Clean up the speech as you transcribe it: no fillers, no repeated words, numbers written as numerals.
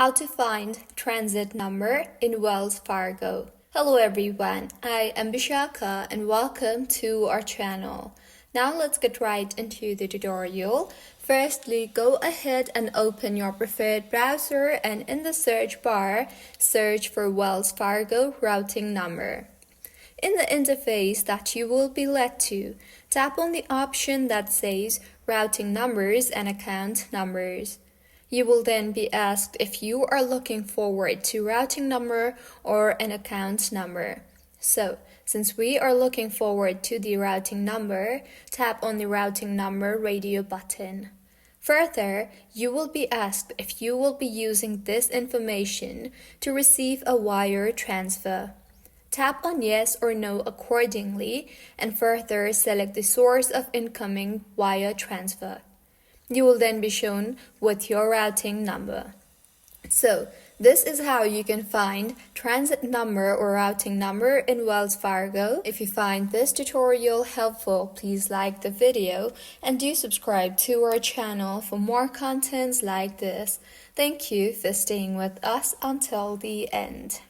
How to find transit number in Wells Fargo. Hello everyone, I am Bishaka and welcome to our channel. Now let's get right into the tutorial. Firstly, go ahead and open your preferred browser and in the search bar, search for Wells Fargo routing number. In the interface that you will be led to, tap on the option that says Routing Numbers and Account Numbers. You will then be asked if you are looking forward to routing number or an account number. So, since we are looking forward to the routing number, tap on the routing number radio button. Further, you will be asked if you will be using this information to receive a wire transfer. Tap on yes or no accordingly, and further select the source of incoming wire transfer. You will then be shown with your routing number. So, this is how you can find transit number or routing number in Wells Fargo. If you find this tutorial helpful, please like the video and do subscribe to our channel for more contents like this. Thank you for staying with us until the end.